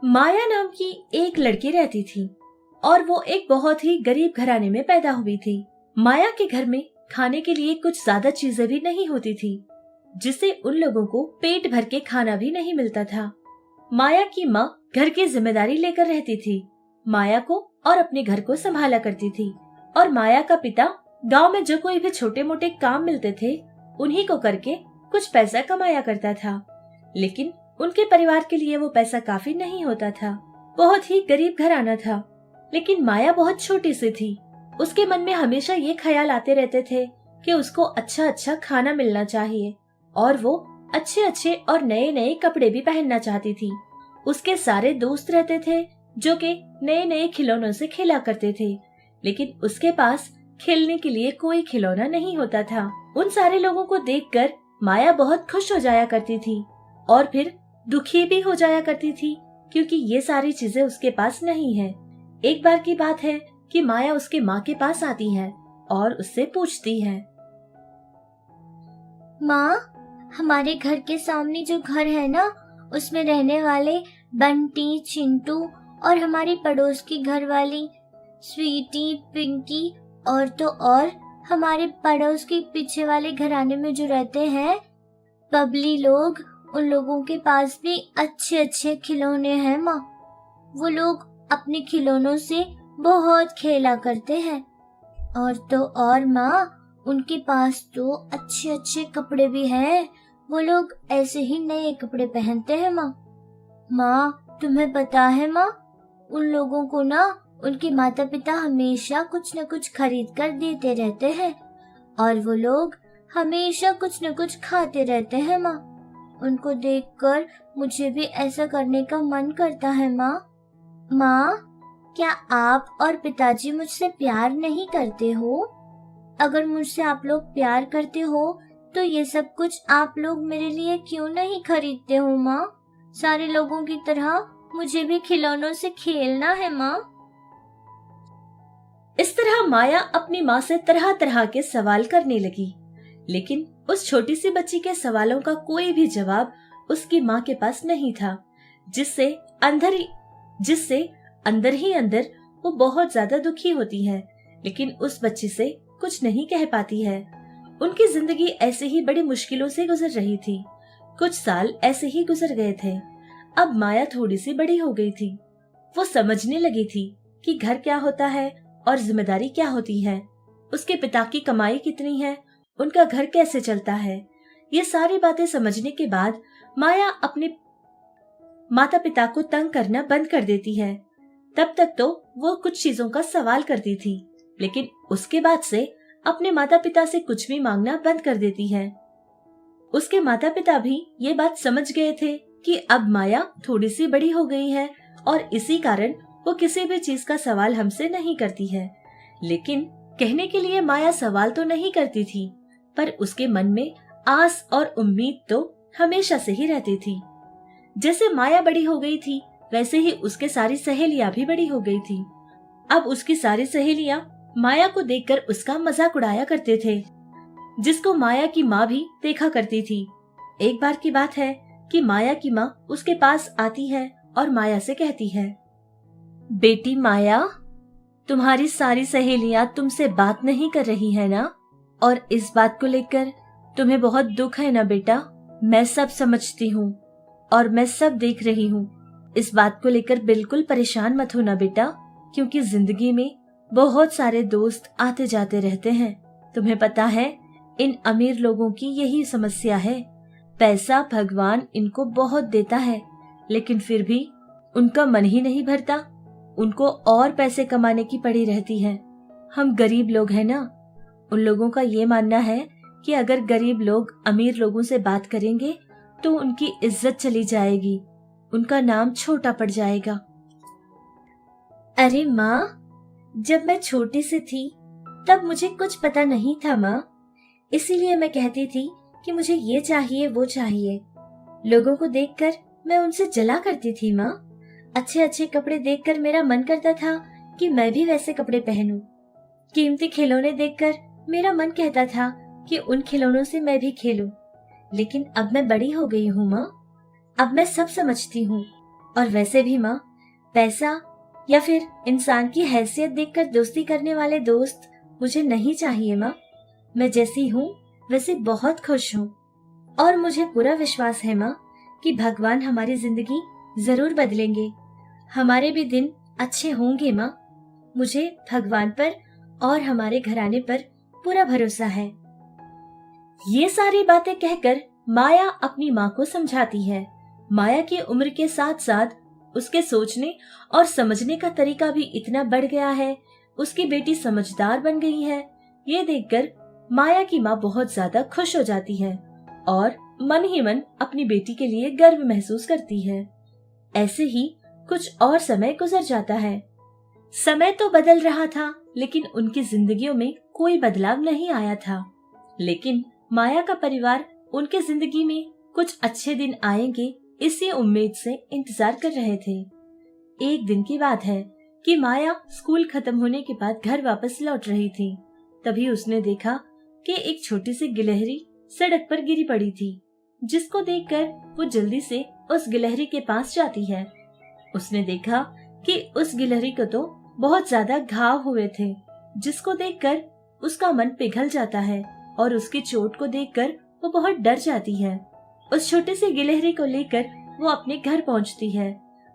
माया नाम की एक लड़की रहती थी और वो एक बहुत ही गरीब घराने में पैदा हुई थी। माया के घर में खाने के लिए कुछ ज्यादा चीजें भी नहीं होती थी, जिससे उन लोगों को पेट भर के खाना भी नहीं मिलता था। माया की माँ घर की जिम्मेदारी लेकर रहती थी, माया को और अपने घर को संभाला करती थी। और माया का पिता गांव में जो कोई भी छोटे मोटे काम मिलते थे उन्हीं को करके कुछ पैसा कमाया करता था, लेकिन उनके परिवार के लिए वो पैसा काफी नहीं होता था। बहुत ही गरीब घराना था, लेकिन माया बहुत छोटी सी थी। उसके मन में हमेशा ये ख्याल आते रहते थे कि उसको अच्छा अच्छा खाना मिलना चाहिए और वो अच्छे अच्छे और नए नए कपड़े भी पहनना चाहती थी। उसके सारे दोस्त रहते थे जो कि नए नए खिलौनों से खेला करते थे, लेकिन उसके पास खेलने के लिए कोई खिलौना नहीं होता था। उन सारे लोगों को देखकर माया बहुत खुश हो जाया करती थी और फिर दुखी भी हो जाया करती थी, क्योंकि ये सारी चीजें उसके पास नहीं है। एक बार की बात है कि माया उसके माँ के पास आती है और उससे पूछती है, माँ, हमारे घर के सामने जो घर है ना, उसमें रहने वाले बंटी, चिंटू और हमारी पड़ोस की घर वाली स्वीटी, पिंकी और तो और हमारे पड़ोस के पीछे वाले घराने में जो रहते हैं बबली लोग, उन लोगों के पास भी अच्छे अच्छे खिलौने हैं माँ। वो लोग अपने खिलौनों से बहुत खेला करते हैं और तो और माँ, उनके पास तो अच्छे अच्छे कपड़े भी हैं। वो लोग ऐसे ही नए कपड़े पहनते हैं माँ। माँ, तुम्हें पता है माँ, उन लोगों को ना उनके माता पिता हमेशा कुछ न कुछ खरीद कर देते रहते हैं और वो लोग हमेशा कुछ न कुछ खाते रहते हैं माँ। उनको देखकर मुझे भी ऐसा करने का मन करता है माँ। माँ, क्या आप और पिताजी मुझसे प्यार नहीं करते हो? अगर मुझसे आप लोग प्यार करते हो तो ये सब कुछ आप लोग मेरे लिए क्यों नहीं खरीदते हो माँ? सारे लोगों की तरह मुझे भी खिलौनों से खेलना है माँ। इस तरह माया अपनी माँ से तरह तरह के सवाल करने लगी, लेकिन उस छोटी सी बच्ची के सवालों का कोई भी जवाब उसकी माँ के पास नहीं था, जिससे अंदर ही अंदर वो बहुत ज्यादा दुखी होती है, लेकिन उस बच्ची से कुछ नहीं कह पाती है। उनकी जिंदगी ऐसे ही बड़ी मुश्किलों से गुजर रही थी। कुछ साल ऐसे ही गुजर गए थे। अब माया थोड़ी सी बड़ी हो गई थी। वो समझने लगी थी कि घर क्या होता है और जिम्मेदारी क्या होती है, उसके पिता की कमाई कितनी है, उनका घर कैसे चलता है। ये सारी बातें समझने के बाद माया अपने माता पिता को तंग करना बंद कर देती है। तब तक तो वो कुछ चीजों का सवाल करती थी, लेकिन उसके बाद से अपने माता पिता से कुछ भी मांगना बंद कर देती है। उसके माता पिता भी ये बात समझ गए थे कि अब माया थोड़ी सी बड़ी हो गई है और इसी कारण वो किसी भी चीज का सवाल हमसे नहीं करती है। लेकिन कहने के लिए माया सवाल तो नहीं करती थी, पर उसके मन में आस और उम्मीद तो हमेशा से ही रहती थी। जैसे माया बड़ी हो गई थी, वैसे ही उसके सारी सहेलियां भी बड़ी हो गई थी। अब उसकी सारी सहेलियां माया को देखकर उसका मजाक उड़ाया करते थे, जिसको माया की माँ भी देखा करती थी। एक बार की बात है कि माया की माँ उसके पास आती है और माया से कहती है, बेटी माया, तुम्हारी सारी सहेलियां तुमसे बात नहीं कर रही है ना, और इस बात को लेकर तुम्हें बहुत दुख है ना बेटा। मैं सब समझती हूँ और मैं सब देख रही हूँ। इस बात को लेकर बिल्कुल परेशान मत होना बेटा, क्योंकि जिंदगी में बहुत सारे दोस्त आते जाते रहते हैं। तुम्हें पता है, इन अमीर लोगों की यही समस्या है। पैसा भगवान इनको बहुत देता है, लेकिन फिर भी उनका मन ही नहीं भरता। उनको और पैसे कमाने की पड़ी रहती है। हम गरीब लोग हैं ना, उन लोगों का ये मानना है कि अगर गरीब लोग अमीर लोगों से बात करेंगे तो उनकी इज्जत चली जाएगी, उनका नाम छोटा पड़ जाएगा। अरे माँ, जब मैं छोटी सी थी तब मुझे कुछ पता नहीं था माँ, इसीलिए मैं कहती थी कि मुझे ये चाहिए वो चाहिए। लोगों को देखकर मैं उनसे जला करती थी माँ। अच्छे अच्छे कपड़े देखकर मेरा मन करता था कि मैं भी वैसे कपड़े पहनूं। कीमती खिलौने देखकर मेरा मन कहता था कि उन खिलौनों से मैं भी खेलूं। लेकिन अब मैं बड़ी हो गई हूँ माँ, अब मैं सब समझती हूँ। और वैसे भी माँ, पैसा या फिर इंसान की हैसियत देखकर दोस्ती करने वाले दोस्त मुझे नहीं चाहिए माँ। मैं जैसी हूँ वैसे बहुत खुश हूँ और मुझे पूरा विश्वास है माँ कि भगवान हमारी जिंदगी जरूर बदलेंगे, हमारे भी दिन अच्छे होंगे माँ। मुझे भगवान पर और हमारे घराने पर पूरा भरोसा है। ये सारी बातें कहकर माया अपनी माँ को समझाती है। माया की उम्र के साथ साथ उसके सोचने और समझने का तरीका भी इतना बढ़ गया है, उसकी बेटी समझदार बन गई है। ये देखकर माया की माँ बहुत ज्यादा खुश हो जाती है और मन ही मन अपनी बेटी के लिए गर्व महसूस करती है। ऐसे ही कुछ और समय गुजर जाता है। समय तो बदल रहा था, लेकिन उनकी जिंदगियों में कोई बदलाव नहीं आया था। लेकिन माया का परिवार उनके जिंदगी में कुछ अच्छे दिन आएंगे इसी उम्मीद से इंतजार कर रहे थे। एक दिन की बात है कि माया स्कूल खत्म होने के बाद घर वापस लौट रही थी। तभी उसने देखा कि एक छोटी सी गिलहरी सड़क पर गिरी पड़ी थी, जिसको देखकर वो जल्दी से उस गिलहरी के पास जाती है। उसने देखा कि उस गिलहरी को तो बहुत ज्यादा घाव हुए थे, जिसको देखकर उसका मन पिघल जाता है और उसकी चोट को देखकर वो बहुत डर जाती है। उस छोटी सी गिलहरी को लेकर वो अपने घर पहुंचती है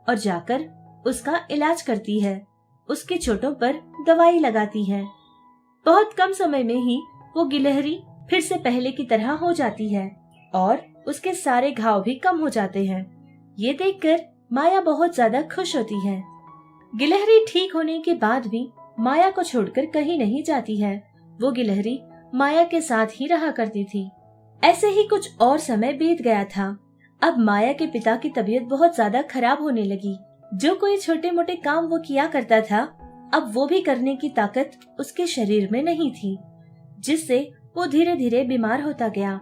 और जाकर उसका इलाज करती है, उसके चोटों पर दवाई लगाती है। बहुत कम समय में ही वो गिलहरी फिर से पहले की तरह हो जाती है और उसके सारे घाव भी कम हो जाते हैं। ये देखकर माया बहुत ज्यादा खुश होती है। गिलहरी ठीक होने के बाद भी माया को छोड़कर कहीं नहीं जाती है। वो गिलहरी माया के साथ ही रहा करती थी। ऐसे ही कुछ और समय बीत गया था। अब माया के पिता की तबीयत बहुत ज्यादा खराब होने लगी। जो कोई छोटे मोटे काम वो किया करता था, अब वो भी करने की ताकत उसके शरीर में नहीं थी, जिससे वो धीरे धीरे बीमार होता गया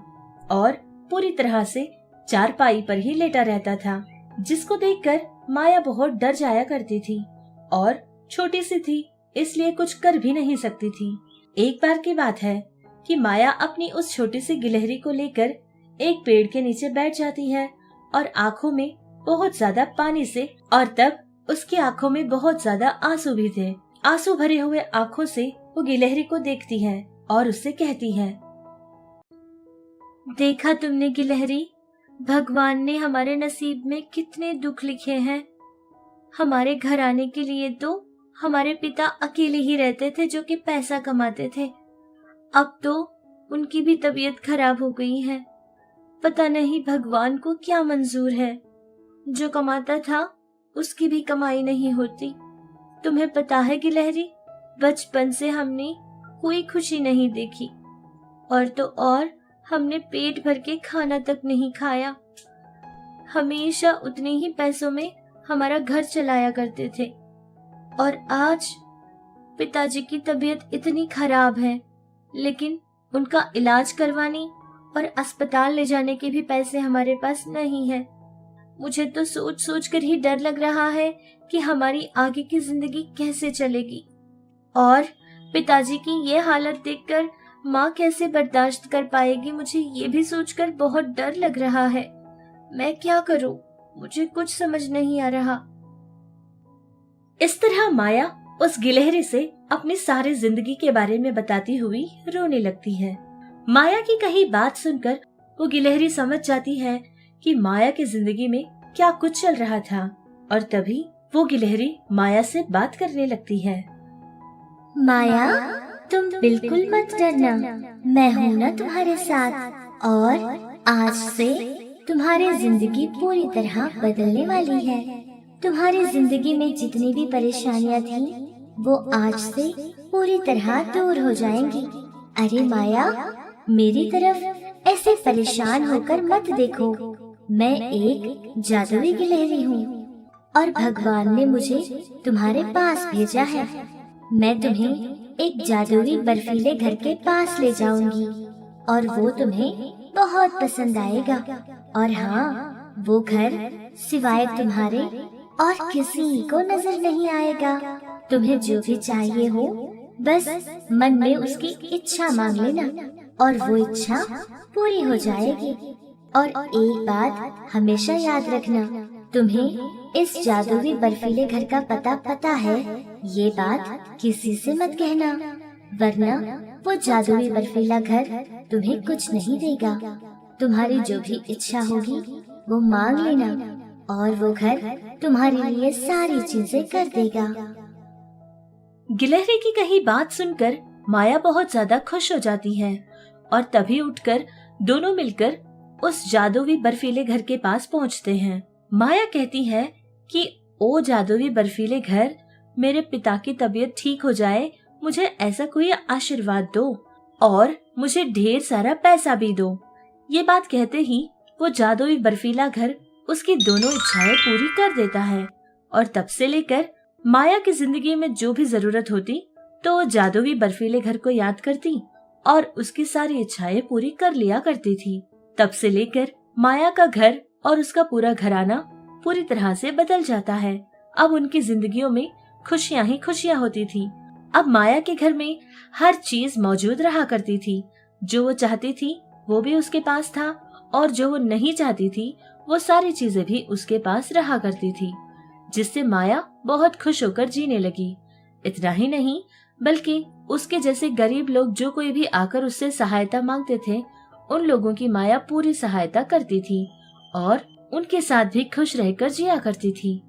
और पूरी तरह से चारपाई पर ही लेटा रहता था, जिसको देखकर माया बहुत डर जाया करती थी और छोटी सी थी, इसलिए कुछ कर भी नहीं सकती थी। एक बार की बात है कि माया अपनी उस छोटी सी गिलहरी को लेकर एक पेड़ के नीचे बैठ जाती है और आंखों में बहुत ज्यादा पानी से, और तब उसकी आंखों में बहुत ज्यादा आंसू भी थे। आंसू भरे हुए आंखों से वो गिलहरी को देखती है और उससे कहती है, देखा तुमने गिलहरी, भगवान ने हमारे नसीब में कितने दुख लिखे हैं। हमारे घर आने के लिए तो हमारे पिता अकेले ही रहते थे, जो कि पैसा कमाते थे। अब तो उनकी भी तबीयत खराब हो गई है। पता नहीं भगवान को क्या मंजूर है। जो कमाता था उसकी भी कमाई नहीं होती। तुम्हें पता है गिलहरी, बचपन से हमने कोई खुशी नहीं देखी, और तो और हमने पेट भर के खाना तक नहीं खाया। हमेशा उतने ही पैसों में हमारा घर चलाया करते थे, और आज पिताजी की तबीयत इतनी खराब है, लेकिन उनका इलाज करवाने और अस्पताल ले जाने के भी पैसे हमारे पास नहीं है। मुझे तो सोच सोच कर ही डर लग रहा है कि हमारी आगे की जिंदगी कैसे चलेगी, और पिताजी की ये हालत देखकर माँ कैसे बर्दाश्त कर पाएगी। मुझे ये भी सोचकर बहुत डर लग रहा है। मैं क्या करूँ, मुझे कुछ समझ नहीं आ रहा। इस तरह माया उस गिलहरी से अपनी सारी जिंदगी के बारे में बताती हुई रोने लगती है। माया की कही बात सुनकर वो गिलहरी समझ जाती है कि माया की जिंदगी में क्या कुछ चल रहा था, और तभी वो गिलहरी माया से बात करने लगती है। माया, तुम बिल्कुल मत डरना, मैं हूँ ना तुम्हारे साथ, और आज से तुम्हारी जिंदगी पूरी तरह बदलने वाली है। तुम्हारी जिंदगी में जितनी भी परेशानियाँ थी वो आज से पूरी तरह दूर हो जाएंगी। अरे माया, मेरी तरफ ऐसे परेशान होकर मत देखो। मैं एक जादुई गिलहरी हूँ और भगवान ने मुझे तुम्हारे पास भेजा है। मैं तुम्हें एक जादुई बर्फीले घर के पास ले जाऊंगी और वो तुम्हें बहुत पसंद आएगा। और हाँ, वो घर सिवाय तुम्हारे और किसी को नजर नहीं आएगा। तुम्हें जो भी चाहिए हो, बस मन में उसकी इच्छा मांग लेना और वो इच्छा पूरी हो जाएगी। और एक बात हमेशा याद रखना, तुम्हें इस जादुई बर्फीले घर का पता है? ये बात किसी से मत कहना, वरना वो जादुई बर्फीला घर तुम्हें कुछ नहीं देगा। तुम्हारी जो भी इच्छा होगी वो मांग लेना और वो घर तुम्हारे लिए सारी चीजें कर देगा। गिलहरी की कही बात सुनकर माया बहुत ज्यादा खुश हो जाती है और तभी उठकर दोनों मिलकर उस जादुई बर्फीले घर के पास पहुंचते हैं। माया कहती है कि ओ जादुई बर्फीले घर, मेरे पिता की तबीयत ठीक हो जाए, मुझे ऐसा कोई आशीर्वाद दो और मुझे ढेर सारा पैसा भी दो। ये बात कहते ही वो जादुई बर्फीला घर उसकी दोनों इच्छाएं पूरी कर देता है और तब से लेकर माया की जिंदगी में जो भी जरूरत होती तो वो जादुई बर्फीले घर को याद करती और उसकी सारी इच्छाएं पूरी कर लिया करती थी। तब से लेकर माया का घर और उसका पूरा घराना पूरी तरह से बदल जाता है। अब उनकी जिंदगियों में खुशियां ही खुशियां होती थी। अब माया के घर में हर चीज मौजूद रहा करती थी। जो वो चाहती थी वो भी उसके पास था और जो वो नहीं चाहती थी वो सारी चीजें भी उसके पास रहा करती थी, जिससे माया बहुत खुश होकर जीने लगी। इतना ही नहीं बल्कि उसके जैसे गरीब लोग जो कोई भी आकर उससे सहायता मांगते थे, उन लोगों की माया पूरी सहायता करती थी और उनके साथ भी खुश रहकर जिया करती थी।